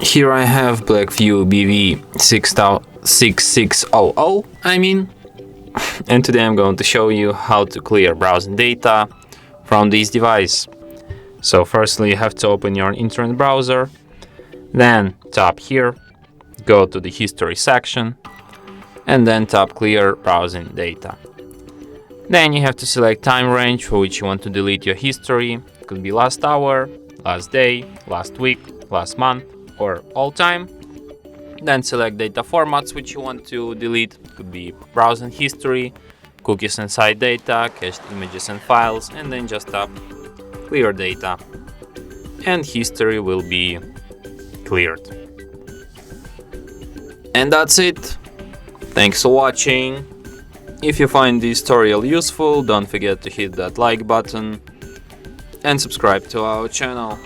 Here I have BLACKVIEW BV6600, and today I'm going to show you how to clear browsing data from this device. So firstly, you have to open your internet browser, then tap here, go to the history section, and then tap clear browsing data. Then you have to select time range for which you want to delete your history. It could be last hour, last day, last week, last month, or all time. Then select data formats which you want to delete. It could be browsing history, cookies inside data, cached images and files, and then just tap clear data, and history will be cleared. And that's it. Thanks for watching. If you find this tutorial useful, don't forget to hit that like button and subscribe to our channel.